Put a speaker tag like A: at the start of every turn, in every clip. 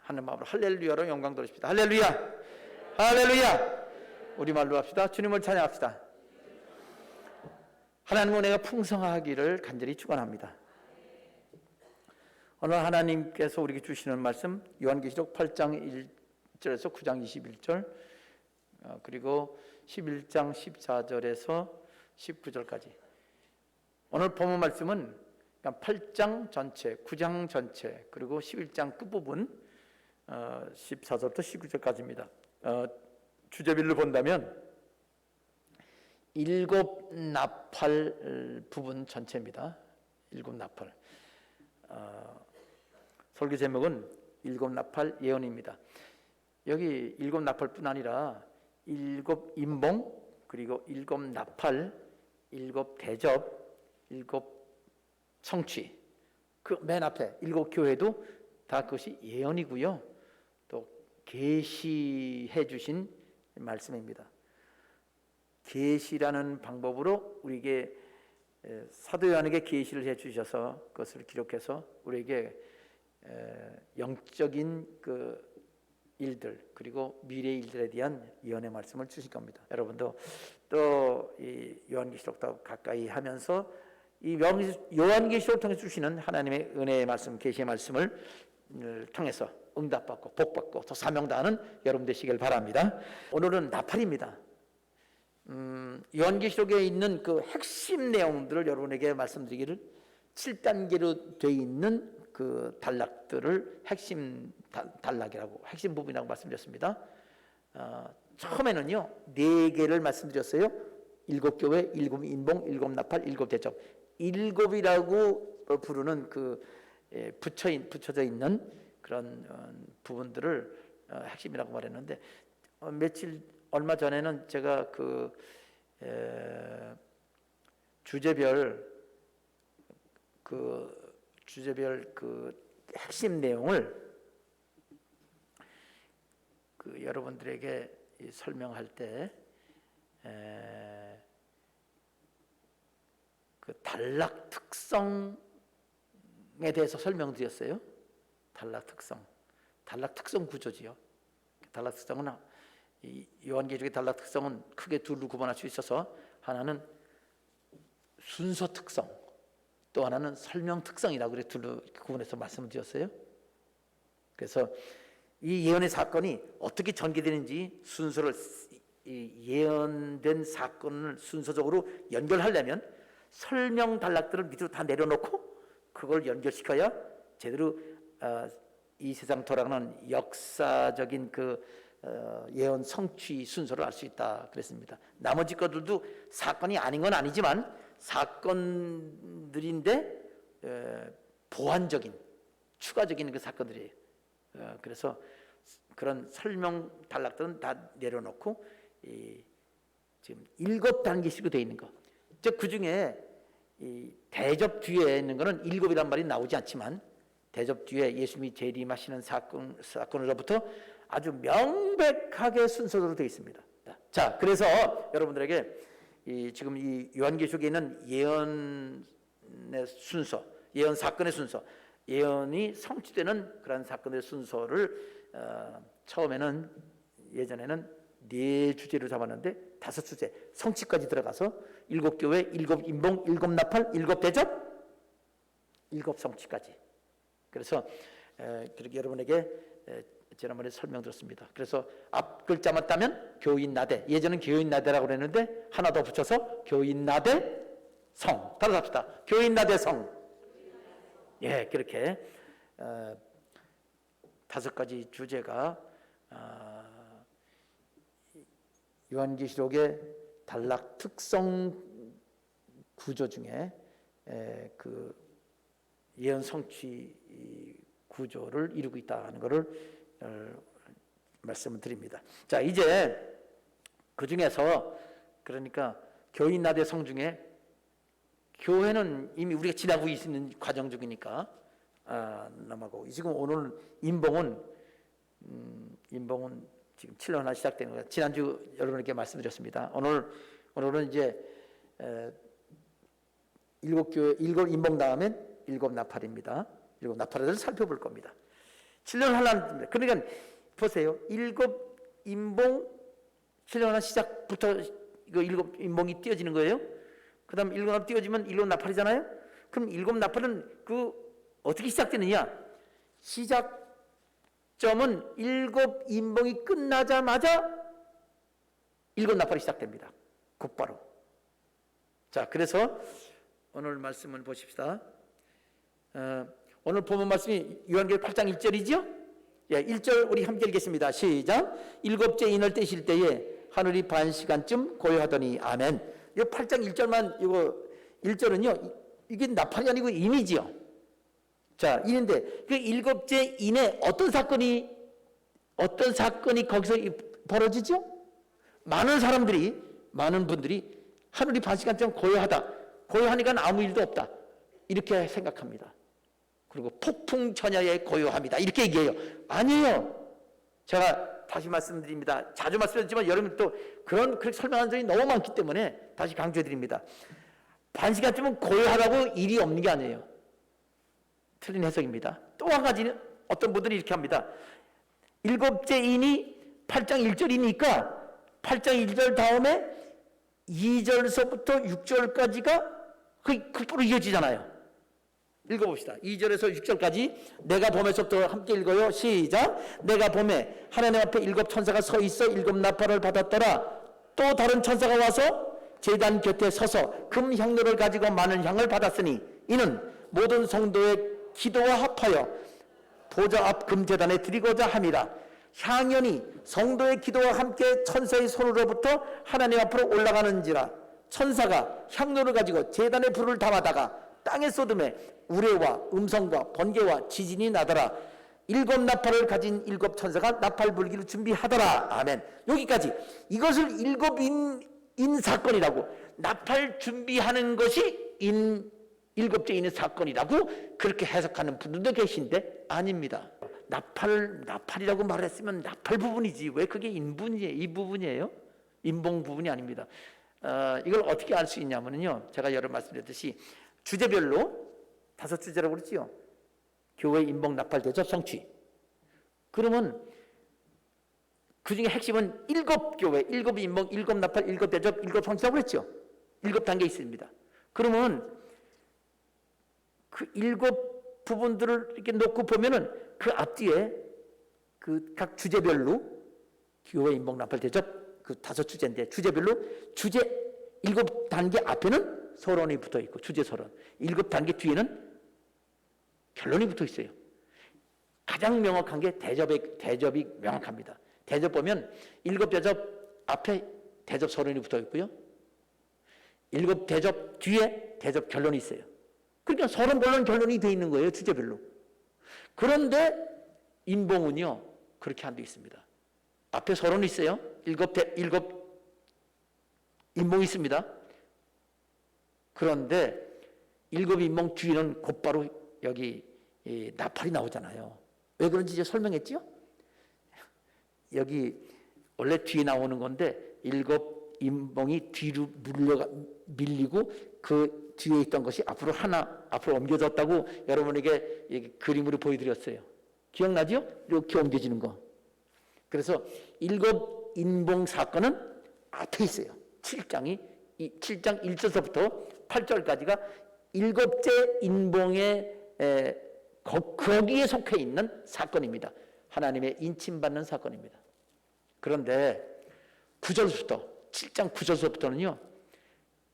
A: 하는 마음으로 할렐루야로 영광 돌리십시다. 할렐루야, 할렐루야. 우리말로 합시다. 주님을 찬양합시다. 하나님 은혜가 풍성하기를 간절히 축원합니다. 오늘 하나님께서 우리에게 주시는 말씀 요한계시록 8장 1절에서 9장 21절 그리고 11장 14절에서 19절까지. 오늘 본문 말씀은 8장 전체, 9장 전체 그리고 11장 끝부분 14절부터 19절까지입니다. 주제별로 본다면 7 나팔 부분 전체입니다. 7 나팔. 설교 제목은 7 나팔 예언입니다. 여기 7 나팔뿐 아니라 7 임봉 그리고 7 나팔, 7 대접, 7 성취. 그 맨 앞에 7 교회도 다 그것이 예언이고요. 또 계시해 주신 말씀입니다. 계시라는 방법으로 우리에게 사도 요한에게 계시를 해 주셔서 그것을 기록해서 우리에게 영적인 그 일들 그리고 미래 일들에 대한 예언의 말씀을 주실 겁니다. 여러분도 또 이 요한계시록도 가까이 하면서 이 요한계시록을 통해 주시는 하나님의 은혜의 말씀, 계시의 말씀을 통해서 응답받고 복받고 또 사명다하는 여러분 되시길 바랍니다. 오늘은 나팔입니다. 요한계시록에 있는 그 핵심 내용들을 여러분에게 말씀드리기를 7단계로 되어 있는 그 단락들을 핵심 단락이라고 핵심 부분이라고 말씀드렸습니다. 처음에는요 4개를 말씀드렸어요. 7교회, 7 인봉, 7 나팔, 7 대접. 7이라고 부르는 그 붙여져 있는 그런 부분들을 핵심이라고 말했는데 얼마 전에는 제가 그 주제별 그 핵심 내용을 그 여러분들에게 설명할 때 그 단락 특성에 대해서 설명드렸어요. 단락 특성 구조지요. 단락 특성은 이 요한계시록의 단락 특성은 크게 둘로 구분할 수 있어서 하나는 순서 특성, 또 하나는 설명 특성이라고 그래 둘로 구분해서 말씀을 드렸어요. 그래서 이 예언의 사건이 어떻게 전개되는지 순서를 예언된 사건을 순서적으로 연결하려면 설명 단락들을 밑으로 다 내려놓고 그걸 연결시켜야 제대로 이 세상 돌아가는 역사적인 그 예언 성취 순서를 알 수 있다 그랬습니다. 나머지 것들도 사건이 아닌 건 아니지만 사건들인데 보완적인 추가적인 그 사건들이에요. 그래서 그런 설명 단락들은 다 내려놓고 지금 7단계씩으로 되어 있는 거. 즉 그 중에 이 대접 뒤에 있는 거는 7이란 말이 나오지 않지만 대접 뒤에 예수님이 재림하시는 사건으로부터 아주 명백하게 순서로 되어 있습니다. 자, 그래서 여러분들에게 지금 이 요한계시록에 있는 예언의 순서, 예언 사건의 순서, 예언이 성취되는 그런 사건의 순서를 처음에는 예전에는 4주제로 잡았는데 5주제 성취까지 들어가서 7교회, 7 인봉, 7 나팔, 7 대접, 7 성취까지. 그래서 그렇게 여러분에게 지난번에 설명드렸습니다. 그래서 앞 글자만 따면 교인 나대, 예전은 교인 나대라고 그랬는데 하나 더 붙여서 교인 나대 성. 따라서 합시다. 교인 나대 성. 예, 그렇게 5가지 주제가 요한계시록의 단락 특성 구조 중에 그 예언 성취 구조를 이루고 있다는 것을 말씀을 드립니다. 자, 이제 그 중에서 그러니까 교인 나대 성 중에 교회는 이미 우리가 지나고 있는 과정 중이니까 넘어가고 지금 오늘 인봉은 지금 7월 하나 시작되는 거예요. 지난주 여러분에게 말씀드렸습니다. 오늘은 이제 7교회 7 인봉 다음엔 7 나팔입니다. 7 나팔을 살펴볼 겁니다. 7년 환란입니다. 그러니까 보세요. 일곱 인봉 7년 환란 시작부터 이거 일곱 인봉이 띄어지는 거예요. 그 다음 일곱 나팔 띄어지면 일곱 나팔이잖아요. 그럼 일곱 나팔은 어떻게 시작되느냐? 시작점은 일곱 인봉이 끝나자마자 일곱 나팔이 시작됩니다. 곧바로. 자, 그래서 오늘 말씀을 보십시다. 오늘 본문 말씀이 요한계시록 8장 1절이죠? 예, 1절 우리 함께 읽겠습니다. 시작. 일곱째 인을 떼실 때에 하늘이 반 시간쯤 고요하더니 아멘. 이 8장 1절만 이거 1절은요. 이게 나팔이 아니고 인이지요. 자, 인인데 그 일곱째 인에 어떤 사건이 거기서 벌어지죠? 많은 분들이 하늘이 반 시간쯤 고요하다. 고요하니까 아무 일도 없다. 이렇게 생각합니다. 그리고 폭풍 전야에 고요합니다. 이렇게 얘기해요. 아니에요. 제가 다시 말씀드립니다. 자주 말씀드렸지만 여러분 또 그렇게 설명한 적이 너무 많기 때문에 다시 강조해드립니다. 반 시간쯤은 고요하다고 일이 없는 게 아니에요. 틀린 해석입니다. 또 한 가지는 어떤 분들이 이렇게 합니다. 일곱째 인이 8장 1절이니까 8장 1절 다음에 2절서부터 6절까지가 그로 이어지잖아요. 읽어봅시다. 2절에서 6절까지 내가 봄에서부터 함께 읽어요. 시작. 내가 봄에 하나님 앞에 일곱 천사가 서 있어 일곱 나팔을 받았더라. 또 다른 천사가 와서 제단 곁에 서서 금 향료를 가지고 많은 향을 받았으니 이는 모든 성도의 기도와 합하여 보좌 앞 금제단에 드리고자 함이라. 향연이 성도의 기도와 함께 천사의 손으로부터 하나님 앞으로 올라가는지라. 천사가 향료를 가지고 제단에 불을 담아다가 땅에 쏟음에 우레와 음성과 번개와 지진이 나더라. 일곱 나팔을 가진 일곱 천사가 나팔 불기를 준비하더라. 아멘. 여기까지. 이것을 일곱 인 사건이라고, 나팔 준비하는 것이 일곱째 인의 사건이라고 그렇게 해석하는 분들도 계신데 아닙니다. 나팔이라고 말했으면 나팔 부분이지 왜 그게 이 부분이에요? 인봉 부분이 아닙니다. 이걸 어떻게 알 수 있냐면요, 제가 여러 말씀드렸듯이 주제별로 5주제라고 그랬지요. 교회 인봉 나팔 대접 성취. 그러면 그 중에 핵심은 일곱 교회, 일곱 인봉, 일곱 나팔, 일곱 대접, 일곱 성취라고 그랬죠. 일곱 단계 있습니다. 그러면 그 일곱 부분들을 이렇게 놓고 보면은 그 앞뒤에 그 각 주제별로 교회 인봉 나팔 대접 그 5주제인데 주제별로 주제 7단계 앞에는 서론이 붙어 있고 주제 서론, 7단계 뒤에는 결론이 붙어 있어요. 가장 명확한 게 대접이 명확합니다. 대접 보면 7대접 앞에 대접 서론이 붙어 있고요. 7대접 뒤에 대접 결론이 있어요. 그러니까 서론, 본론, 결론이 돼 있는 거예요. 주제별로. 그런데 인봉은요 그렇게 안 돼 있습니다. 앞에 서론이 있어요. 7 인봉이 있습니다. 그런데 7 인봉 뒤에는 곧바로 여기 나팔이 나오잖아요. 왜 그런지 이제 설명했죠? 여기 원래 뒤에 나오는 건데 7 인봉이 뒤로 밀리고 그 뒤에 있던 것이 앞으로 옮겨졌다고 여러분에게 그림으로 보여드렸어요. 기억나죠? 이렇게 옮겨지는 거. 그래서 7 인봉 사건은 앞에 있어요. 7장 1절서부터 8절까지가 7째 인봉의 거기에 속해 있는 사건입니다. 하나님의 인침받는 사건입니다. 그런데 7장 9절서부터는요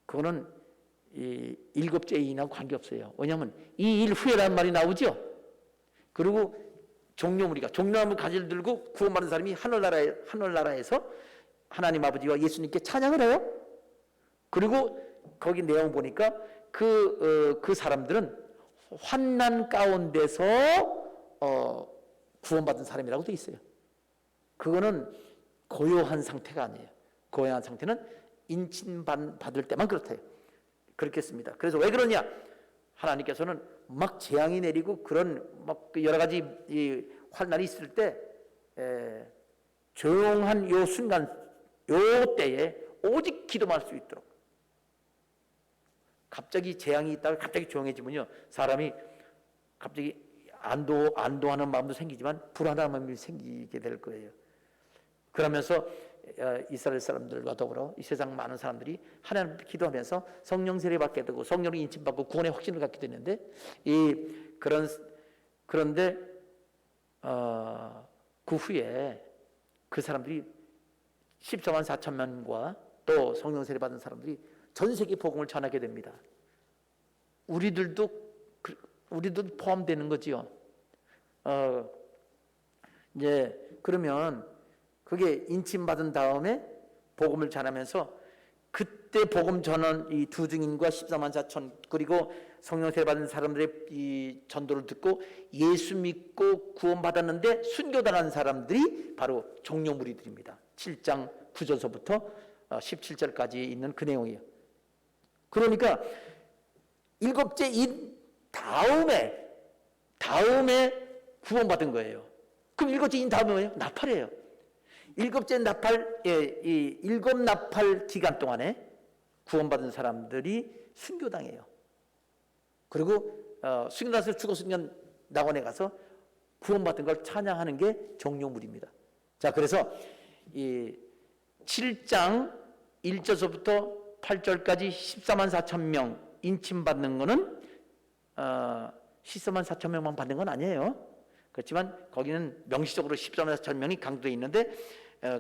A: 그거는 이 7째 인하고 관계없어요. 왜냐하면 이 일 후에라는 말이 나오죠. 그리고 종려나무 가지를 들고 구원받은 사람이 하늘나라에서 하나님 아버지와 예수님께 찬양을 해요. 그리고 거기 내용 보니까 그 사람들은 환난 가운데서 구원받은 사람이라고 돼 있어요. 그거는 고요한 상태가 아니에요. 고요한 상태는 인침받을 때만 그렇대요. 그렇겠습니다. 그래서 왜 그러냐? 하나님께서는 막 재앙이 내리고 그런 막 여러 가지 이 환난이 있을 때 조용한 요 순간, 요 때에 오직 기도만 할 수 있도록. 갑자기 재앙이 있다가 갑자기 조용해지면요, 사람이 갑자기 안도하는 마음도 생기지만 불안한 마음이 생기게 될 거예요. 그러면서 이스라엘 사람들과 더불어 이 세상 많은 사람들이 하나님 기도하면서 성령 세례 받게 되고 성령을 인침받고 구원의 확신을 갖게 되는데 그런데 그 후에 그 사람들이 14만 4천 명과 또 성령 세례 받은 사람들이 전 세계 복음을 전하게 됩니다. 우리들도 포함되는 거지요. 이제 그러면 그게 인침받은 다음에 복음을 전하면서 그때 복음 전한 이 두 증인과 14만 4천 그리고 성령 세례 받은 사람들의 이 전도를 듣고 예수 믿고 구원받았는데 순교당한 사람들이 바로 종료 무리들입니다. 7장 9절서부터 17절까지 있는 그 내용이에요. 그러니까 일곱째 인 다음에 구원받은 거예요. 그럼 일곱째 인 다음에 뭐예요? 나팔이에요. 일곱째 나팔, 이 일곱 나팔 기간 동안에 구원받은 사람들이 순교당해요. 그리고 순교나서 죽어 순교 낙원에 가서 구원받은 걸 찬양하는 게 종료물입니다. 자, 그래서 이 7장 1절서부터 8절까지 14만 4천 명 인침받는 거는 14만 4천 명만 받는 건 아니에요. 그렇지만 거기는 명시적으로 14만 4천 명이 강조되어 있는데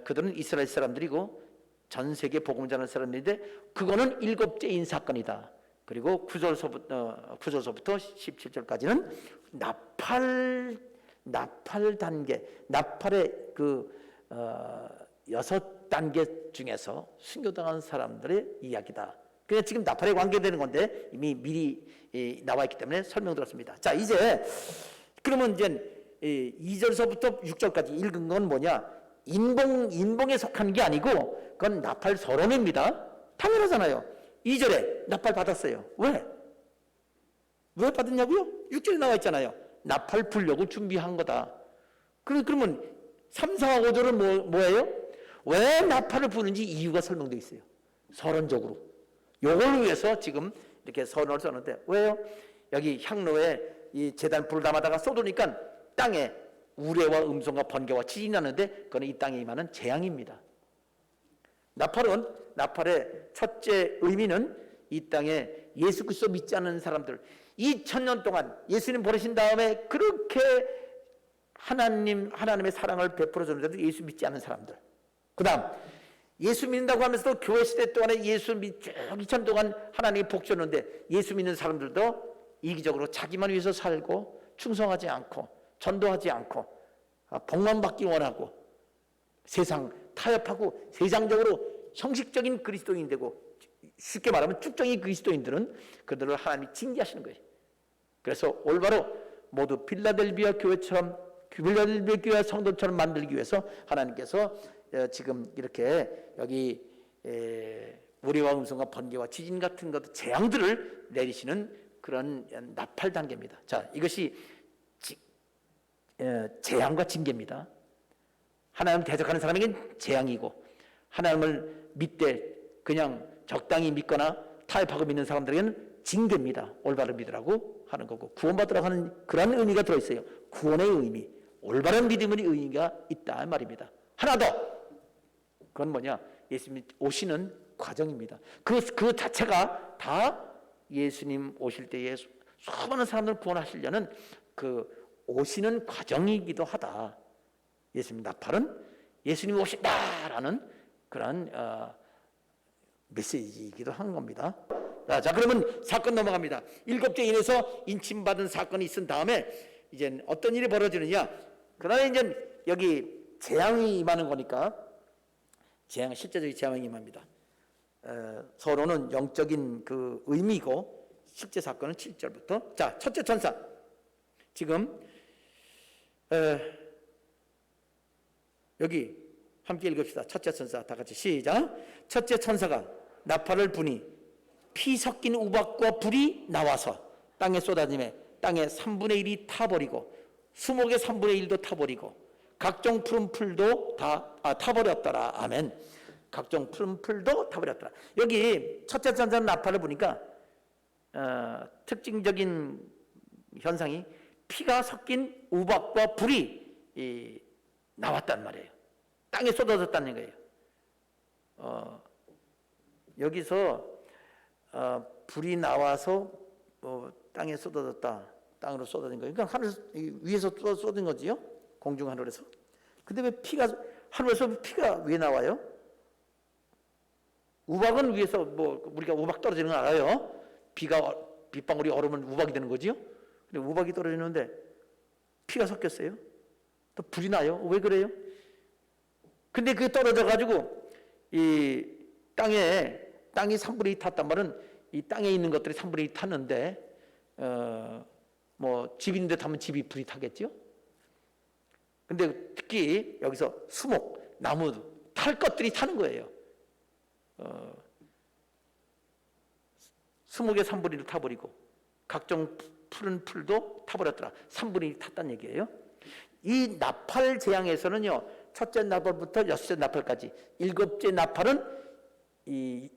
A: 그들은 이스라엘 사람들이고 전 세계 복음 전하는 사람들인데 그거는 일곱째 인 사건이다. 그리고 9절서부터 17절까지는 나팔 단계, 나팔의 그 6단계 중에서 순교당한 사람들의 이야기다. 그냥 지금 나팔에 관계되는 건데 이미 미리 나와 있기 때문에 설명드렸습니다. 자, 이제 그러면 이제 2절서부터 6절까지 읽은 건 뭐냐? 인봉에 속한 게 아니고 그건 나팔 서론입니다. 당연하잖아요. 2절에 나팔 받았어요. 왜 받았냐고요? 6절에 나와 있잖아요. 나팔 불려고 준비한 거다. 그러면 3, 4, 5절은 뭐예요? 왜 나팔을 부는지 이유가 설명되어 있어요. 서론적으로. 요걸 위해서 지금 이렇게 서론을 썼는데 왜요? 여기 향로에 이 제단 불을 담아다가 쏟으니까 땅에 우레와 음성과 번개와 지진이 나는데 그건 이 땅에 임하는 재앙입니다. 나팔의 첫째 의미는 이 땅에 예수 그리스도 믿지 않는 사람들 2000년 동안 예수님 보내신 다음에 그렇게 하나님의 사랑을 베풀어 주는데도 예수 믿지 않는 사람들. 그 다음 예수 믿는다고 하면서도 교회 시대 동안에 예수 쭉 2000년 동안 하나님이 복 줬는데 예수 믿는 사람들도 이기적으로 자기만 위해서 살고 충성하지 않고 전도하지 않고 복만 받기 원하고 세상 타협하고 세상적으로 형식적인 그리스도인 되고 쉽게 말하면 쭉정이 그리스도인들은 그들을 하나님이 징계하시는 거예요. 그래서 올바로 모두 빌라델비아 교회처럼 빌라델비아 교회 성도처럼 만들기 위해서 하나님께서 지금 이렇게 여기 우레와 음성과 번개와 지진 같은 것 재앙들을 내리시는 그런 나팔 단계입니다. 자, 이것이 재앙과 징계입니다. 하나님을 대적하는 사람에겐 재앙이고 하나님을 믿되 그냥 적당히 믿거나 타협하고 믿는 사람들에게는 징계입니다. 올바른 믿으라고 하는 거고 구원받으라고 하는 그런 의미가 들어있어요. 구원의 의미, 올바른 믿음의 의미가 있다 말입니다. 하나 더 그건 뭐냐? 예수님 오시는 과정입니다. 그 자체가 다 예수님 오실 때에 수많은 사람들을 구원하시려는 그 오시는 과정이기도 하다. 예수님 나팔은 예수님 오신다라는 그런 메시지이기도 한 겁니다. 자, 그러면 사건 넘어갑니다. 7째 인에서 인침받은 사건이 있은 다음에 이제 어떤 일이 벌어지느냐? 그다음에 이제 여기 재앙이 임하는 거니까 실제적인 재앙이 임합니다. 서로는 영적인 그 의미고 실제 사건은 7절부터. 자, 첫째 천사. 지금 여기 함께 읽읍시다. 첫째 천사 다 같이 시작. 첫째 천사가 나팔을 부니 피 섞인 우박과 불이 나와서 땅에 쏟아지매 땅의 3분의 1이 타버리고 수목의 3분의 1도 타버리고 각종 푸른 풀도 다 타버렸더라. 아멘. 각종 푸른 풀도 타버렸더라. 여기 첫째 천사 나팔을 보니까 특징적인 현상이 피가 섞인 우박과 불이 나왔단 말이에요. 땅에 쏟아졌다는 거예요. 여기서 불이 나와서 땅에 쏟아졌다. 땅으로 쏟아진 거예요. 그러니까 하늘 위에서 쏟은 거지요. 공중 하늘에서. 근데 왜 피가 하늘에서 피가 왜 나와요? 우박은 위에서 우리가 우박 떨어지는 거 알아요? 빗방울이 얼으면 우박이 되는 거지요. 근데 우박이 떨어지는데 피가 섞였어요. 또 불이 나요. 왜 그래요? 근데 그게 떨어져 가지고 이 땅이 3분의 2 탔단 말은 이 땅에 있는 것들이 3분의 2 탔는데 집 있는데 타면 집이 불이 타겠죠. 근데 특히 여기서 수목, 나무 탈 것들이 타는 거예요. 수목의 3분의 1을 타버리고 각종 푸른 풀도 타버렸더라. 3분의 1이 탔다는 얘기예요. 이 나팔 재앙에서는요, 첫째 나팔부터 여섯째 나팔까지, 일곱째 나팔은 이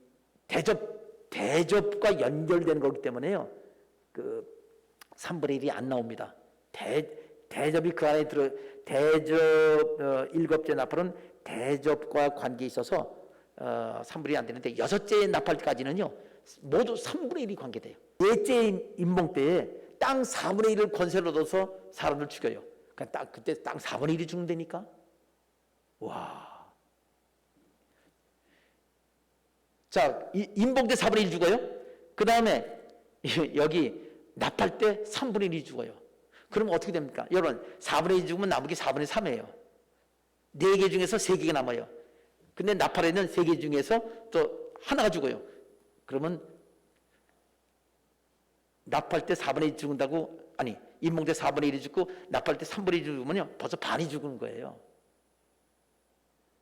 A: 대접과 연결되는 거기 때문에요, 그 3분의 1이 안 나옵니다. 대접이 그 안에 일곱째 나팔은 대접과 관계에 있어서 3분의 1이 안 되는데, 여섯째 나팔까지는요 모두 3분의 1이 관계돼요. 넷째 임봉 때에 땅 4분의 1을 권세로 얻어서 사람을 죽여요. 그때 땅 4분의 1이 죽는다니까. 와. 자, 임봉 때 4분의 1 죽어요. 그 다음에 여기 나팔 때 3분의 1이 죽어요. 그럼 어떻게 됩니까? 여러분, 4분의 1 죽으면 남은 게 4분의 3이에요. 4개 중에서 3개가 남아요. 근데 나팔에는 3개 중에서 또 하나가 죽어요. 그러면 나팔 때 4분의 1 죽는다고, 아니, 임봉 때 4분의 1이 죽고 나팔 때 3분의 1이 죽으면요 벌써 반이 죽은 거예요.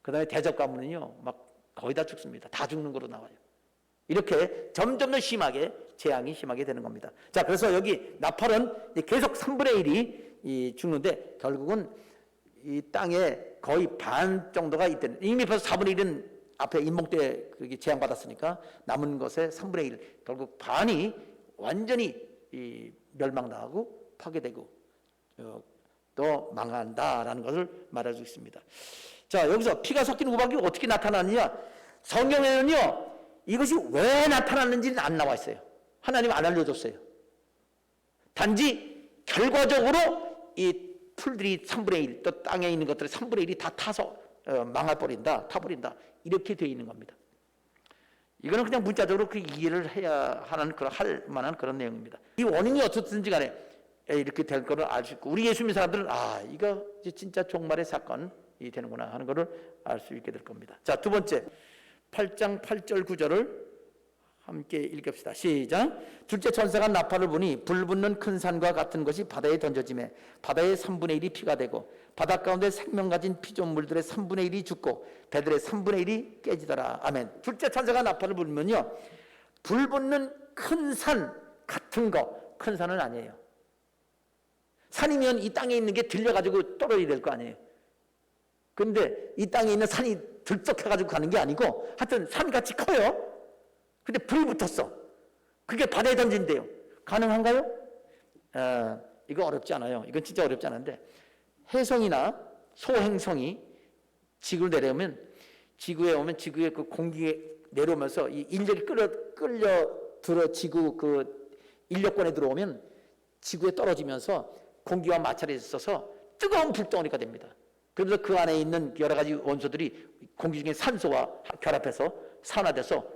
A: 그 다음에 대접 가문은요 막 거의 다 죽습니다. 다 죽는 거로 나와요. 이렇게 점점 더 심하게, 재앙이 심하게 되는 겁니다. 자, 그래서 여기 나팔은 계속 3분의 1이 죽는데, 결국은 이 땅에 거의 반 정도가 이때는, 이미 벌써 4분의 1은 앞에 임봉 때 재앙 받았으니까 남은 것의 3분의 1, 결국 반이 완전히 멸망당하고 파괴되고 또 망한다라는 것을 말할 수 있습니다. 자, 여기서 피가 섞인 우박이 어떻게 나타나느냐? 성경에는요 이것이 왜 나타났는지는 안 나와 있어요. 하나님 안 알려줬어요. 단지 결과적으로 이 풀들이 3분의 1, 또 땅에 있는 것들이 3분의 1이 다 타서 망해버린다, 타버린다, 이렇게 되어 있는 겁니다. 이거는 그냥 문자적으로 그 이해를 해야 하는, 할 만한 그런 내용입니다. 이 원인이 어떻든지 간에 이렇게 될 거를 알 수 있고, 우리 예수 믿는 사람들은 이거 진짜 종말의 사건이 되는구나 하는 거를 알 수 있게 될 겁니다. 자, 두 번째, 8장 8절 9절을 함께 읽읍시다. 시작. 둘째 천사가 나팔을 부니 불 붙는 큰 산과 같은 것이 바다에 던져지매 바다의 3분의 1이 피가 되고 바다 가운데 생명 가진 피조물들의 3분의 1이 죽고 배들의 3분의 1이 깨지더라. 아멘. 둘째 천사가 나팔을 불면요, 불 붙는 큰 산 같은 거, 큰 산은 아니에요. 산이면 이 땅에 있는 게 들려가지고 떨어져야 될 거 아니에요. 그런데 이 땅에 있는 산이 들썩해가지고 가는 게 아니고, 하여튼 산같이 커요. 근데 불이 붙었어. 그게 바다에 던진대요. 가능한가요? 이거 어렵지 않아요. 이건 진짜 어렵지 않은데, 혜성이나 소행성이 지구를 내려오면, 지구에 오면 지구의 그 공기에 내려오면서 이 인력이 끌려 들어 지구 그 인력권에 들어오면 지구에 떨어지면서 공기와 마찰이 있어서 뜨거운 불덩어리가 됩니다. 그래서 그 안에 있는 여러 가지 원소들이 공기 중에 산소와 결합해서 산화돼서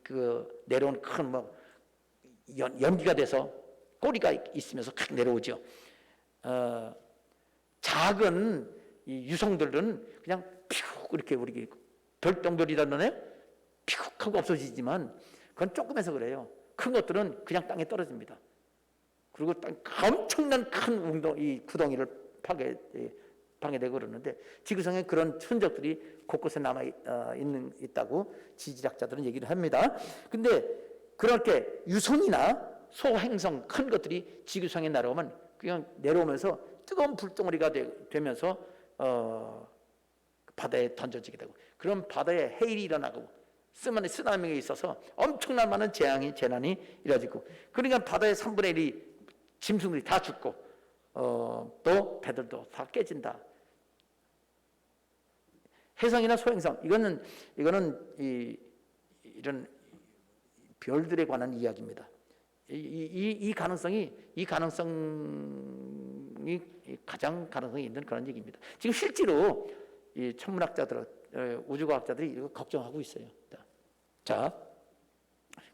A: 그 내려온 큰 연기가 돼서 꼬리가 있으면서 칵 내려오죠. 작은 이 유성들은 그냥 피욱 이렇게 우리 별똥별이라는 피욱 하고 없어지지만 그건 조금해서 그래요. 큰 것들은 그냥 땅에 떨어집니다. 그리고 엄청난 큰 이 구덩이를 방해되고 그러는데, 지구상에 그런 흔적들이 곳곳에 남아 있다고 지질학자들은 얘기를 합니다. 근데 그렇게 유성이나 소행성 큰 것들이 지구상에 날아오면 그냥 내려오면서 뜨거운 불덩어리가 되면서 바다에 던져지게 되고, 그럼 바다에 해일이 일어나고 쓰나미가 있어서 엄청난 많은 재난이 이루어지고, 그러니까 바다의 3분의 1이 짐승들이 다 죽고 또 배들도 다 깨진다. 혜성이나 소행성 이거는 이런 별들에 관한 이야기입니다. 이 가능성이 가장 가능성이 있는 그런 얘기입니다. 지금 실제로 이 천문학자들, 우주과학자들이 이거 걱정하고 있어요. 자,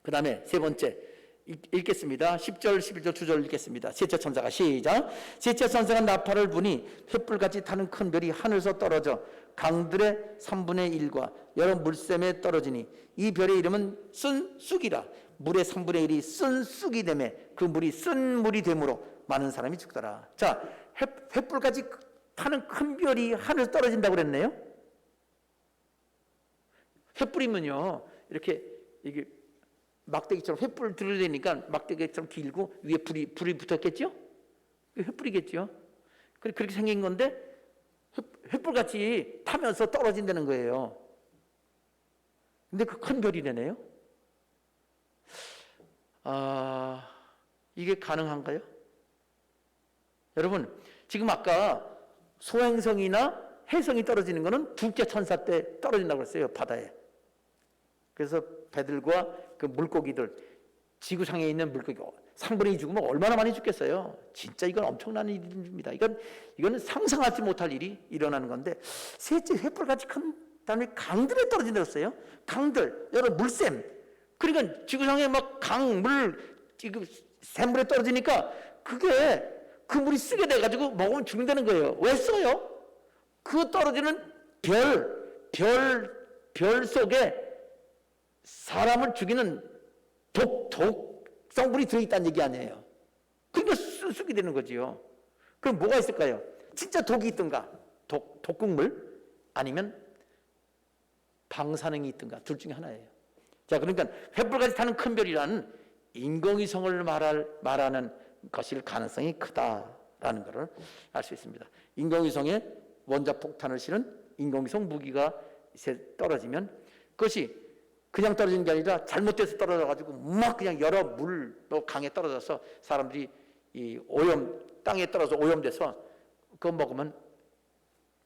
A: 그 다음에 세 번째 읽겠습니다. 10절, 11절, 2절 읽겠습니다. 셋째 천사가 시작. 셋째 천사가 나팔을 부니 횃불같이 타는 큰 별이 하늘에서 떨어져 강들의 3분의 1과 여러 물샘에 떨어지니 이 별의 이름은 쓴쑥이라. 물의 3분의 1이 쓴쑥이 되매 그 물이 쓴 물이 되므로 많은 사람이 죽더라. 자, 횃불같이 타는 큰 별이 하늘에서 떨어진다고 그랬네요. 횃불이면요 이렇게 이게 막대기처럼 횃불을 들여대니까 막대기처럼 길고 위에 불이 붙었겠죠? 횃불이겠죠? 그렇게 생긴 건데 횃불같이 타면서 떨어진다는 거예요. 근데 그 큰 별이래네요. 이게 가능한가요? 여러분 지금 아까 소행성이나 혜성이 떨어지는 거는 둘째 천사 때 떨어진다고 했어요. 바다에. 그래서 배들과 그 물고기들, 지구상에 있는 물고기 3분의 2 죽으면 얼마나 많이 죽겠어요. 진짜 이건 엄청난 일입니다. 이거는 상상하지 못할 일이 일어나는 건데, 셋째 횃불같이 큰 다음에 강들에 떨어진다고 했어요. 강들, 여러 물샘. 그러니까 지구상에 막 강물, 지금 샘물에 떨어지니까 그 물이 쓰게 돼가지고 먹으면 죽는다는 거예요. 왜 써요? 그 떨어지는 별 속에 사람을 죽이는 독성물이 들어있다는 얘기 아니에요. 그러니까 쓰게 되는 거지요. 그럼 뭐가 있을까요? 진짜 독이 있든가, 독극물, 아니면 방사능이 있든가, 둘 중에 하나예요. 자, 그러니까 횃불같이 타는 큰 별이라는 인공위성을 말하는 것일 가능성이 크다라는 것을 알 수 있습니다. 인공위성에 원자폭탄을 실은 인공위성 무기가 떨어지면 그것이 그냥 떨어지는 게 아니라 잘못돼서 떨어져가지고 막 그냥 여러 물 또 강에 떨어져서 사람들이 이 땅에 떨어져 오염돼서 그거 먹으면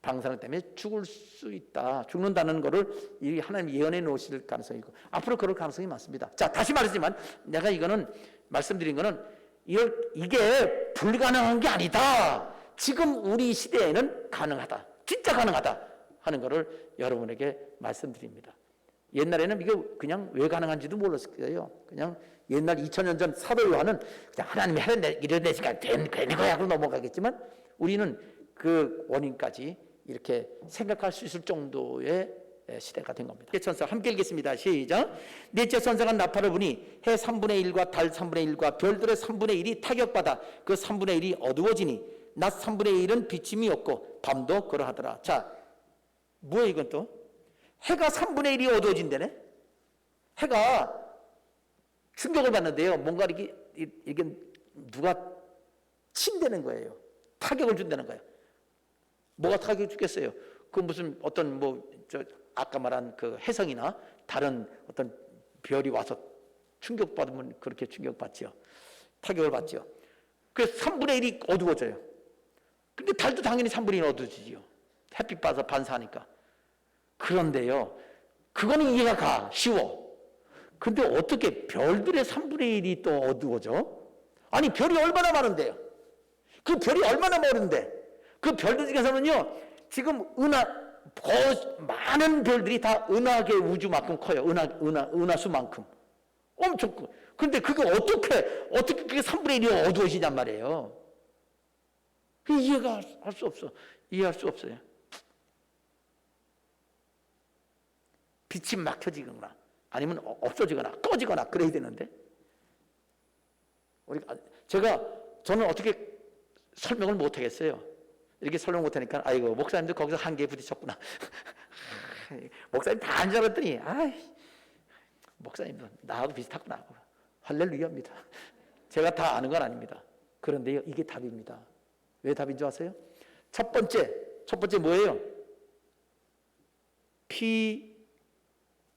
A: 방사능 때문에 죽을 수 있다. 죽는다는 거를 이 하나님 예언해 놓으실 가능성이 있고 앞으로 그럴 가능성이 많습니다. 자, 다시 말하지만 내가 이거는 말씀드린 거는 이게 불가능한 게 아니다. 지금 우리 시대에는 가능하다. 진짜 가능하다 하는 거를 여러분에게 말씀드립니다. 옛날에는 이게 그냥 왜 가능한지도 몰랐을 거예요. 그냥 옛날 2000년 전 사도 요한은 그냥 하나님이 이뤄내시니까 되는 거야 하고 넘어가겠지만 우리는 그 원인까지 이렇게 생각할 수 있을 정도의 시대가 된 겁니다. 넷째 천사 함께 읽겠습니다. 시작. 넷째 천사가 나팔을 부니 해 3분의 1과 달 3분의 1과 별들의 3분의 1이 타격받아 그 3분의 1이 어두워지니 낮 3분의 1은 비침이 없고 밤도 그러하더라. 자, 뭐야 이건 또? 해가 3분의 1이 어두워진다네? 해가 충격을 받는데요. 뭔가 이게 누가 친다는 거예요. 타격을 준다는 거예요. 뭐가 타격을 주겠어요? 그 무슨 어떤 아까 말한 그 혜성이나 다른 어떤 별이 와서 충격받으면 그렇게 충격받죠. 타격을 받죠. 그래서 3분의 1이 어두워져요. 근데 달도 당연히 3분의 1 어두워지죠. 햇빛 받아서 반사하니까. 그런데요, 그거는 이해가 쉬워. 근데 어떻게 별들의 3분의 1이 또 어두워져? 아니, 별이 얼마나 많은데요? 그 별이 얼마나 멀은데? 그 별들 중에서는요, 지금 많은 별들이 다 은하계 우주만큼 커요. 은하수만큼. 엄청 커. 근데 그게 어떻게 그게 3분의 1이 어두워지냔 말이에요. 이해할 수 없어. 이해할 수 없어요. 빛이 막 켜지거나 아니면 없어지거나 꺼지거나 그래야 되는데 저는 어떻게 설명을 못 하겠어요. 이렇게 설명 못 하니까 아이고 목사님도 거기서 한계에 부딪혔구나. 목사님 다 안 잡았더니 목사님도 나하고 비슷하구나. 할렐루야입니다. 제가 다 아는 건 아닙니다. 그런데요, 이게 답입니다. 왜 답인 줄 아세요? 첫 번째 뭐예요?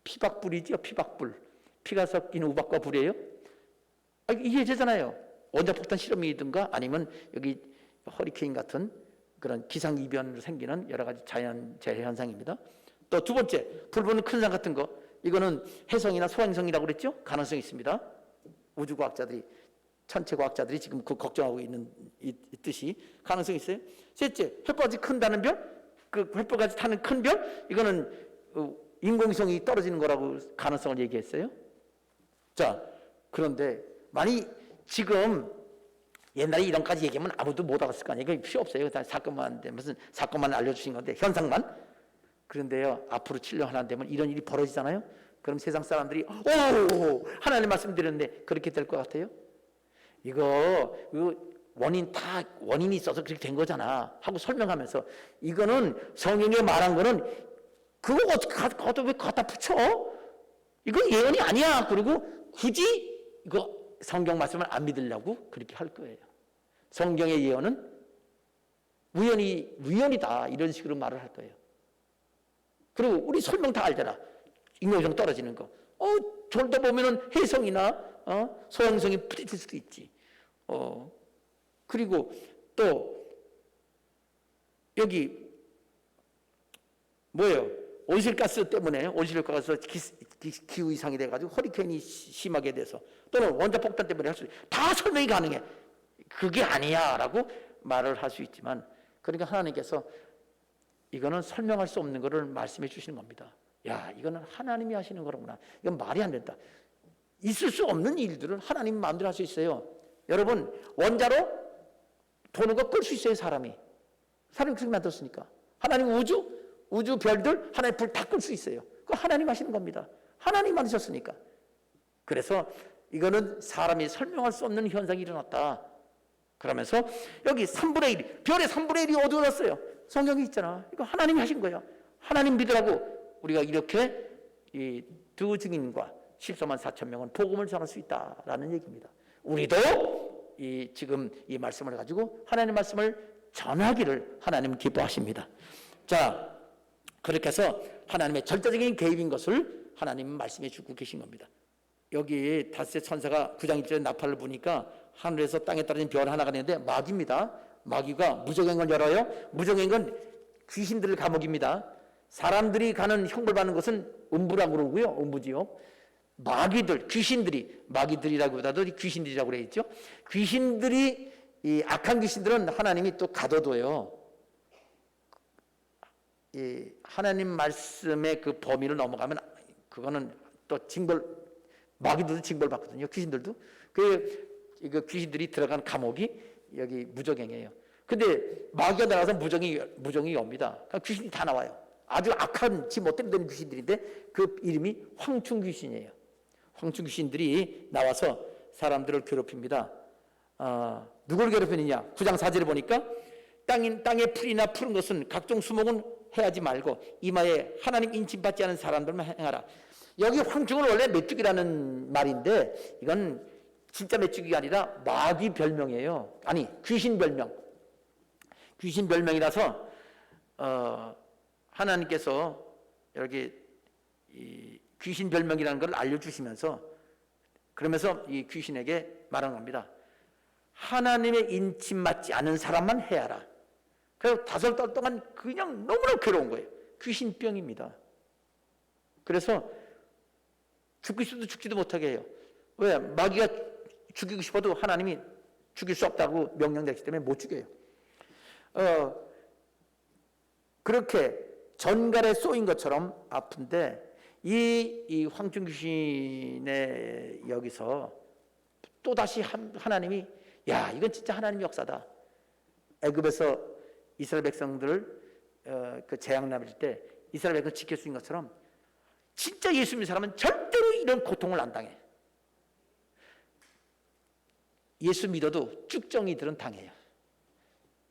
A: 피박불이죠. 피박불. 피가 섞인 우박과 불이에요. 이해되잖아요. 원자폭탄 실험이든가 아니면 여기 허리케인 같은 그런 기상이변으로 생기는 여러 가지 자연 재해 현상입니다. 또 두 번째, 불 붙는 큰 산 같은 거, 이거는 해성이나 소행성이라고 그랬죠? 가능성이 있습니다. 우주과학자들이, 천체 과학자들이 지금 그 걱정하고 있듯이 가능성이 있어요. 셋째, 햇볕이 큰다는 별, 그 햇볕까지 타는 큰 별, 이거는 인공위성이 떨어지는 거라고 가능성을 얘기했어요. 자, 그런데 만약 지금 옛날에 이런까지 얘기하면 아무도 못 알았을 거 아니에요. 필요 없어요. 다 사건만, 무슨 사건만 알려주신 건데, 현상만. 그런데요, 앞으로 7년 하나 되면 이런 일이 벌어지잖아요. 그럼 세상 사람들이 오, 하나님 말씀드렸는데 그렇게 될 것 같아요? 이거 원인이 있어서 그렇게 된 거잖아 하고 설명하면서, 이거는 성경에 말한 거는 그거 어떻게 왜 갖다 붙여? 이건 예언이 아니야. 그리고 굳이 이거 성경 말씀을 안 믿으려고 그렇게 할 거예요. 성경의 예언은 우연이다 이런 식으로 말을 할 거예요. 그리고 우리 설명 다 알잖아. 인공위성 떨어지는 거. 졸다 보면은 해성이나 소행성이 부딪힐 수도 있지. 그리고 또 여기 뭐예요? 온실가스 때문에 온실가스 기후 이상이 돼가지고 허리케인이 심하게 돼서, 또는 원자폭탄 때문에 할 수, 다 설명이 가능해. 그게 아니야라고 말을 할 수 있지만, 그러니까 하나님께서 이거는 설명할 수 없는 것을 말씀해 주시는 겁니다. 야, 이거는 하나님이 하시는 거구나. 이건 말이 안 된다. 있을 수 없는 일들을 하나님 마음대로 할 수 있어요. 여러분, 원자로 도는 거 끌 수 있어요. 사람이 그렇게 만들었으니까. 하나님 우주 별들, 하나님 불 다 끌 수 있어요. 그거 하나님 하시는 겁니다. 하나님 만드셨으니까. 그래서 이거는 사람이 설명할 수 없는 현상이 일어났다. 그러면서 여기 3분의 1, 별의 3분의 1이 어두워졌어요. 성경이 있잖아. 이거 하나님이 하신 거예요. 하나님 믿으라고 우리가 이렇게 이 두 증인과 14만 4천 명은 복음을 전할 수 있다라는 얘기입니다. 우리도 지금 이 말씀을 가지고 하나님 말씀을 전하기를 하나님은 기뻐하십니다. 자, 그렇게 해서 하나님의 절대적인 개입인 것을 하나님은 말씀해 주고 계신 겁니다. 여기 다스의 천사가 9장 1절에 나팔을 부니까 하늘에서 땅에 떨어진 별 하나가 되는데 마귀입니다. 마귀가 무저갱을 열어요. 무저갱은 귀신들을 감옥입니다. 사람들이 가는 형벌 받는 것은 음부라고 그러고요. 음부지요. 마귀들, 귀신들이, 마귀들이라기보다도 귀신들이라고 그랬죠. 귀신들이, 이 악한 귀신들은 하나님이 또 가둬둬요. 이 하나님 말씀의 그 범위를 넘어가면 그거는 또 마귀들도 징벌 받거든요. 귀신들도. 그 귀신들이 들어간 감옥이 여기 무저갱이에요. 근데 마귀가 나가서 무정이 옵니다. 그러니까 귀신이 다 나와요. 아주 악한, 지 못대로 되는 귀신들인데 그 이름이 황충 귀신이에요. 황충 귀신들이 나와서 사람들을 괴롭힙니다. 누구를 괴롭히느냐? 9장 4절에 보니까 땅에 풀이나 푸른 것은 각종 수목은 해하지 말고 이마에 하나님 인침받지 않은 사람들만 행하라. 여기 황충은 원래 메뚜기라는 말인데 이건 진짜 메뚜기가 아니라 마귀 별명이에요. 아니, 귀신 별명. 귀신 별명이라서 하나님께서 여기 이 귀신 별명이라는 걸 알려주시면서, 그러면서 이 귀신에게 말한 겁니다. 하나님의 인침 맞지 않은 사람만 해야라. 그래서 5달 동안 그냥 너무나 괴로운 거예요. 귀신병입니다. 그래서 죽고 싶어도 죽지도 못하게 해요. 왜? 마귀가 죽이고 싶어도 하나님이 죽일 수 없다고 명령됐기 때문에 못 죽여요. 그렇게 전갈에 쏘인 것처럼 아픈데 이 황충 귀신의 여기서 또 다시 하나님이, 야, 이건 진짜 하나님의 역사다. 애굽에서 이스라엘 백성들을 그 재앙 남을 때 이스라엘 백성을 지킬 수 있는 것처럼 진짜 예수 믿는 사람은 절대로 이런 고통을 안 당해. 예수 믿어도 쭉정이들은 당해요.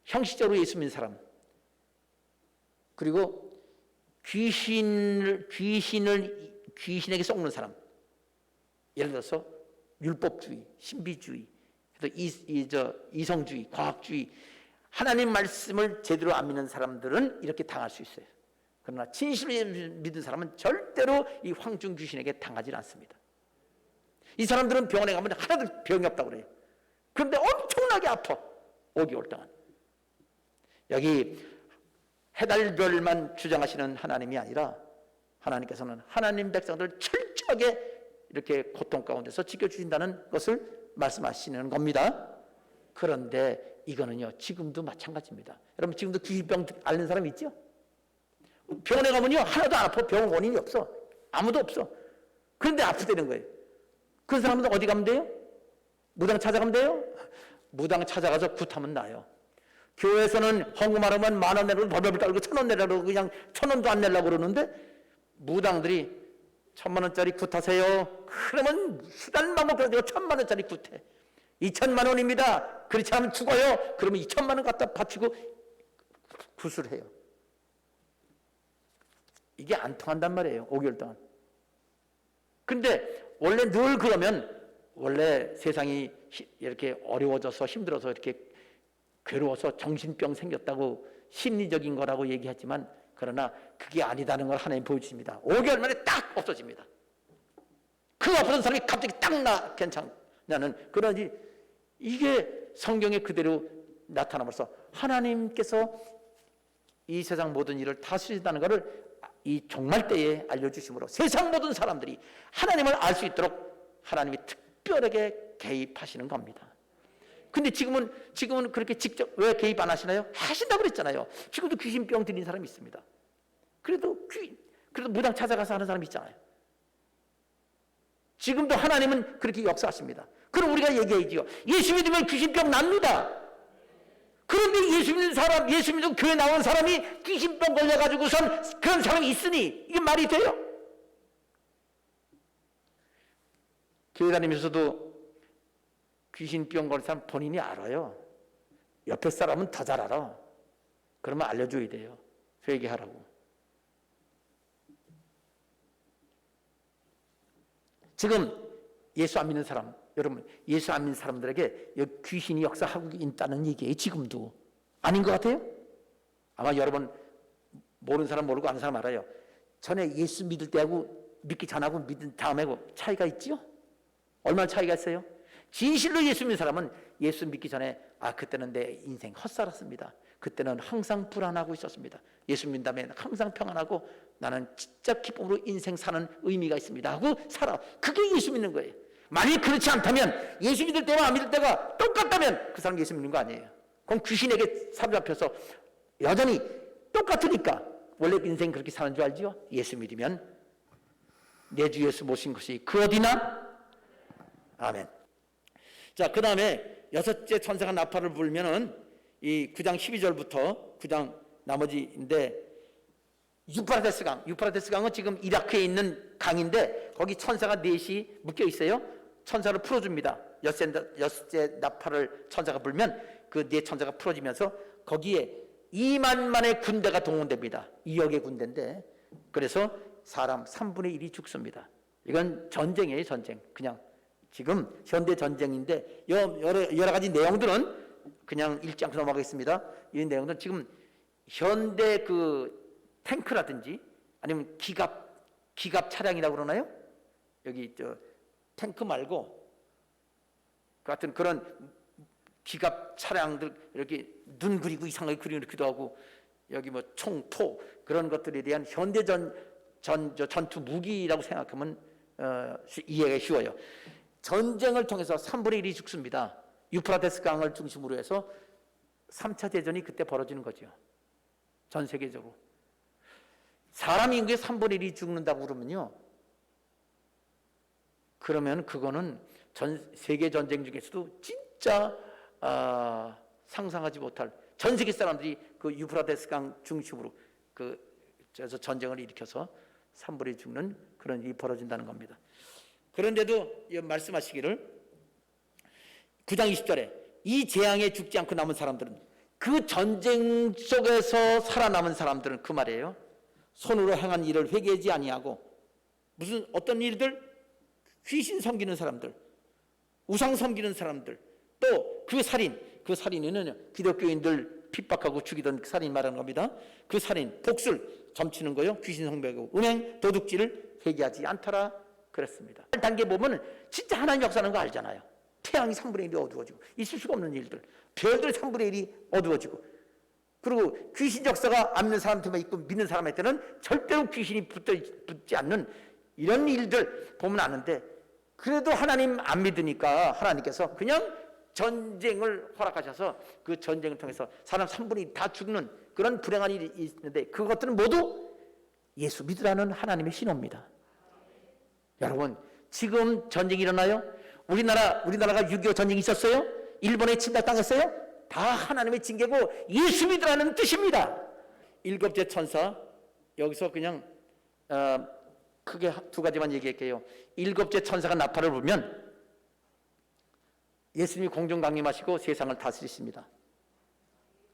A: 형식적으로 예수 믿는 사람. 그리고 귀신에게 썩는 사람. 예를 들어서 율법주의, 신비주의, 이성주의, 과학주의, 하나님 말씀을 제대로 안 믿는 사람들은 이렇게 당할 수 있어요. 그러나 진실을 믿는 사람은 절대로 이 황충 귀신에게 당하지 않습니다. 이 사람들은 병원에 가면 하나도 병이 없다고 그래요. 그런데 엄청나게 아파. 5개월 동안. 여기 해달별만 주장하시는 하나님이 아니라 하나님께서는 하나님 백성들 철저하게 이렇게 고통 가운데서 지켜주신다는 것을 말씀하시는 겁니다. 그런데 이거는요, 지금도 마찬가지입니다. 여러분, 지금도 귀신병 앓는 사람 있죠? 병원에 가면요, 하나도 안 아파. 병원 원인이 없어. 아무도 없어. 그런데 아프다는 거예요. 그 사람은 어디 가면 돼요? 무당 찾아가면 돼요? 무당 찾아가서 굿하면 나요. 교회에서는 헌금하려면 10,000원 내라고 벌벌 떨고 1,000원 내라고 그냥 1,000원도 안 내려고 그러는데 무당들이 1,000,000원짜리 굿하세요. 그러면 수단 방법 가지고 1,000,000원짜리 굿해. 2,000만 원입니다. 그렇지 않으면 죽어요. 그러면 2,000만 원 갖다 바치고 굿을 해요. 이게 안 통한단 말이에요. 5개월 동안. 근데 원래 늘 그러면 원래 세상이 이렇게 어려워져서 힘들어서 이렇게 괴로워서 정신병 생겼다고 심리적인 거라고 얘기하지만 그러나 그게 아니다는 걸 하나님 보여주십니다. 5개월 만에 딱 없어집니다. 그 아픈 사람이 갑자기 딱 괜찮냐는 그러지. 이게 성경에 그대로 나타남으로써 하나님께서 이 세상 모든 일을 다스리신다는 것을 이 종말 때에 알려주심으로 세상 모든 사람들이 하나님을 알 수 있도록 하나님이 특별하게 개입하시는 겁니다. 근데 지금은 그렇게 직접 왜 개입 안 하시나요? 하신다고 그랬잖아요. 지금도 귀신병 들린 사람이 있습니다. 그래도 무당 찾아가서 하는 사람이 있잖아요. 지금도 하나님은 그렇게 역사하십니다. 그럼 우리가 얘기해야지요. 예수 믿으면 귀신병 납니다. 그런데 예수 믿는 교회 나온 사람이 귀신병 걸려가지고선 그런 사람이 있으니 이게 말이 돼요? 교회 다니면서도 귀신병 걸린 사람 본인이 알아요. 옆에 사람은 더 잘 알아. 그러면 알려줘야 돼요. 회개하라고. 지금 예수 안 믿는 사람, 여러분 예수 안 믿는 사람들에게 귀신이 역사하고 있다는 얘기예요. 지금도. 아닌 것 같아요? 아마 여러분 모르는 사람 모르고 아는 사람 알아요. 전에 예수 믿을 때하고 믿기 전하고 믿은 다음하고 차이가 있지요? 얼마나 차이가 있어요? 진실로 예수 믿는 사람은 예수 믿기 전에 그때는 내 인생 헛살았습니다. 그때는 항상 불안하고 있었습니다. 예수 믿는 다음에 항상 평안하고 나는 진짜 기쁨으로 인생 사는 의미가 있습니다 하고 살아. 그게 예수 믿는 거예요. 만약 그렇지 않다면 예수 믿을 때와 안 믿을 때가 똑같다면 그 사람 예수 믿는 거 아니에요. 그럼 귀신에게 사로잡혀서 여전히 똑같으니까 원래 인생 그렇게 사는 줄 알지요? 예수 믿으면 내 주 예수 모신 것이 그 어디나? 아멘. 자, 그 다음에 여섯째 천사가 나팔을 불면은 이 9장 12절부터 9장 나머지인데 유프라테스 강은 지금 이라크에 있는 강인데 거기 천사가 넷이 묶여 있어요. 천사를 풀어줍니다. 여섯째 나팔을 천사가 불면 그 네 천사가 풀어지면서 거기에 2만만의 군대가 동원됩니다. 2억의 군대인데 그래서 사람 3분의 1이 죽습니다. 이건 전쟁이에요. 전쟁. 그냥 지금 현대 전쟁인데 여러 가지 내용들은 그냥 읽지 않고 넘어가겠습니다. 이 내용들은 지금 현대 그 탱크라든지 아니면 기갑 차량이라고 그러나요? 여기 탱크 말고 같은 그런 기갑 차량들 이렇게 눈 그리고 이상하게 그리기도 하고 여기 뭐 총, 포 그런 것들에 대한 현대 전투 무기라고 생각하면 이해가 쉬워요. 전쟁을 통해서 3분의 1이 죽습니다. 유프라테스 강을 중심으로 해서 3차 대전이 그때 벌어지는 거죠. 전 세계적으로. 사람 인구의 3분의 1이 죽는다고 그러면요. 그러면 그거는 전 세계 전쟁 중에서도 진짜 상상하지 못할 전 세계 사람들이 그 유프라테스 강 중심으로 그래서 전쟁을 일으켜서 3분의 1이 죽는 그런 일이 벌어진다는 겁니다. 그런데도 말씀하시기를 9장 20절에 이 재앙에 죽지 않고 남은 사람들은 그 전쟁 속에서 살아남은 사람들은 그 말이에요. 손으로 행한 일을 회개하지 아니하고 무슨 어떤 일들 귀신 섬기는 사람들 우상 섬기는 사람들 또 그 살인은 기독교인들 핍박하고 죽이던 그 살인 말하는 겁니다. 그 살인 복술 점치는 거요. 귀신 섬기고 음행 도둑질을 회개하지 않더라 그랬습니다. 단계 보면 진짜 하나님 역사하는 거 알잖아요. 태양이 3분의 1이 어두워지고 있을 수가 없는 일들 별들 3분의 1이 어두워지고 그리고 귀신 역사가 안 믿는 사람한테만 있고 믿는 사람한테는 절대로 귀신이 붙지 않는 이런 일들 보면 아는데, 그래도 하나님 안 믿으니까 하나님께서 그냥 전쟁을 허락하셔서 그 전쟁을 통해서 사람 3분의 1 다 죽는 그런 불행한 일이 있는데, 그것들은 모두 예수 믿으라는 하나님의 신호입니다. 여러분, 지금 전쟁이 일어나요? 우리나라가 6.25 전쟁이 있었어요? 일본에 침략당했어요? 다 하나님의 징계고 예수 믿으라는 뜻입니다. 일곱째 천사, 여기서 그냥 크게 두 가지만 얘기할게요. 일곱째 천사가 나팔을 불면 예수님이 공중 강림하시고 세상을 다스리십니다.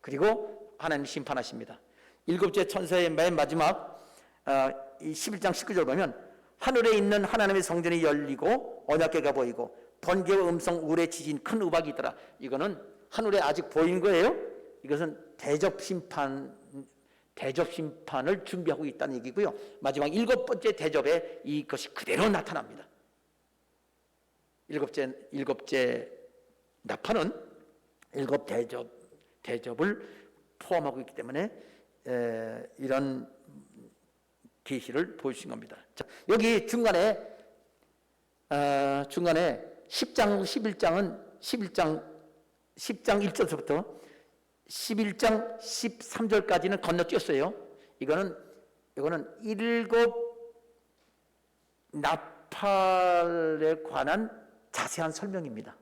A: 그리고 하나님 심판하십니다. 일곱째 천사의 맨 마지막 11장 19절 보면 하늘에 있는 하나님의 성전이 열리고 언약궤가 보이고 번개와 음성 우레 지진 큰 우박이 있더라. 이거는 하늘에 아직 보인 거예요. 이것은 대접 심판을 준비하고 있다는 얘기고요. 마지막 일곱 번째 대접에 이것이 그대로 나타납니다. 일곱째 나팔은 일곱 대접을 포함하고 있기 때문에 이런 계시를 보여주신 겁니다. 자, 여기 중간에 10장 11장 1절부터 11장 13절까지는 건너뛰었어요. 이거는 일곱 나팔에 관한 자세한 설명입니다.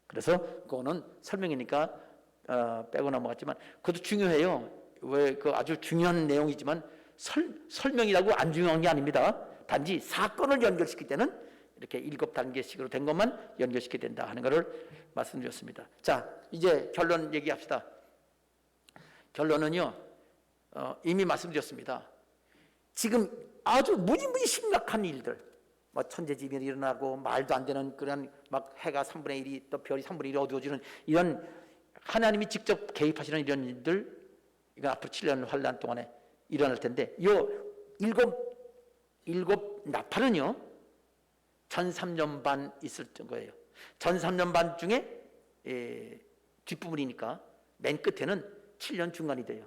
A: 그래서 그거는 설명이니까 빼고 넘어갔지만 그것도 중요해요. 왜 그 아주 중요한 내용이지만 설명이라고 안 중요한 게 아닙니다. 단지 사건을 연결시킬 때는 이렇게 일곱 단계식으로 된 것만 연결시켜야 된다 하는 것을 말씀드렸습니다. 자, 이제 결론 얘기합시다. 결론은요, 이미 말씀드렸습니다. 지금 아주 무지무지 심각한 일들, 뭐 천재지변이 일어나고 말도 안 되는 그런 막 해가 3분의 1이 또 별이 3분의 1이 어두워지는 이런 하나님이 직접 개입하시는 이런 일들, 이건 앞으로 7년 환란 동안에 일어날 텐데, 요 일곱 나팔은요, 전 3년 반 있을 거예요. 전 3년 반 중에 뒷부분이니까 맨 끝에는 7년 중간이 돼요.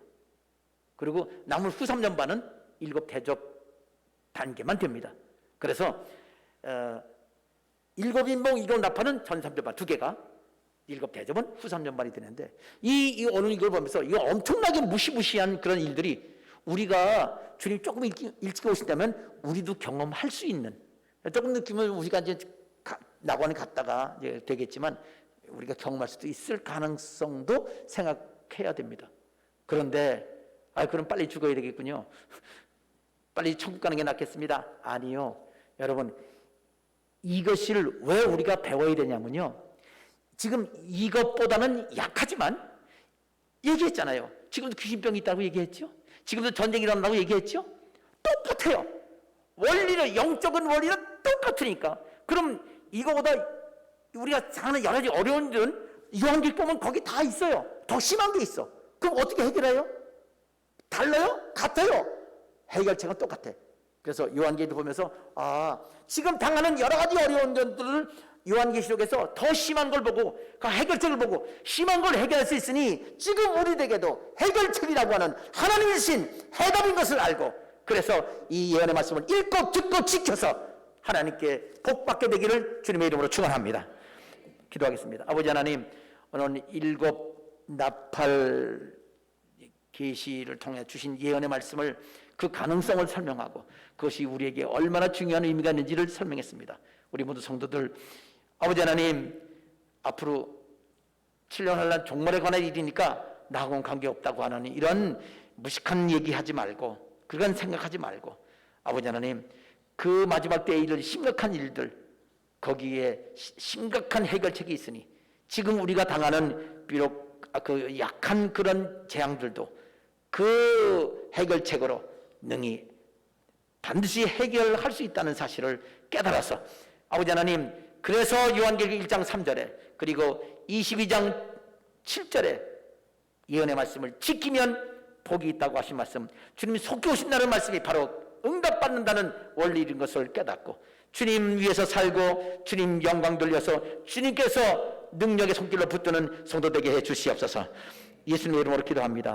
A: 그리고 남은 후 3년 반은 일곱 대접 단계만 됩니다. 그래서 일곱 인봉 일곱 나팔은 전 3년 반 두 개가, 일곱 대접은 후 3년 반이 되는데, 오늘 이걸 보면서 이 엄청나게 무시무시한 그런 일들이 우리가 주님 조금 일찍 오신다면 우리도 경험할 수 있는, 조금 늦으면 우리가 이제 낙원에 갔다가 이제 되겠지만 우리가 경험할 수도 있을 가능성도 생각해야 됩니다. 그런데 그럼 빨리 죽어야 되겠군요. 빨리 천국 가는 게 낫겠습니다. 아니요. 여러분, 이것을 왜 우리가 배워야 되냐면요, 지금 이것보다는 약하지만 얘기했잖아요. 지금도 귀신병이 있다고 얘기했죠. 지금도 전쟁이 일어난다고 얘기했죠. 똑같아요. 원리는, 영적인 원리는 똑같으니까. 그럼 이거보다 우리가 사는 여러 가지 어려운 일은 요한계시록 보면 거기 다 있어요. 더 심한 게 있어. 그럼 어떻게 해결해요? 달라요? 같아요? 해결책은 똑같아. 그래서 요한계시록 보면서 지금 당하는 여러 가지 어려운 점들을 요한계시록에서 더 심한 걸 보고 그 해결책을 보고 심한 걸 해결할 수 있으니 지금 우리에게도 해결책이라고 하는 하나님의 신 해답인 것을 알고, 그래서 이 예언의 말씀을 읽고 듣고 지켜서 하나님께 복받게 되기를 주님의 이름으로 축원합니다. 기도하겠습니다. 아버지 하나님, 오늘 일곱 나팔 계시를 통해 주신 예언의 말씀을, 그 가능성을 설명하고 그것이 우리에게 얼마나 중요한 의미가 있는지를 설명했습니다. 우리 모두 성도들, 아버지 하나님, 앞으로 7년 환란 종말에 관한 일이니까 나하고는 관계없다고 하는 이런 무식한 얘기하지 말고, 그건 생각하지 말고, 아버지 하나님, 그 마지막 때에 이를 심각한 일들, 거기에 심각한 해결책이 있으니 지금 우리가 당하는 비록 그 약한 그런 재앙들도 그 해결책으로 능히 반드시 해결할 수 있다는 사실을 깨달아서, 아버지 하나님, 그래서 요한계시록 1장 3절에 그리고 22장 7절에 예언의 말씀을 지키면 복이 있다고 하신 말씀, 주님이 속히 오신다는 말씀이 바로 응답받는다는 원리인 것을 깨닫고 주님 위해서 살고 주님 영광 돌려서 주님께서 능력의 손길로 붙드는 성도 되게 해 주시옵소서. 예수님의 이름으로 기도합니다.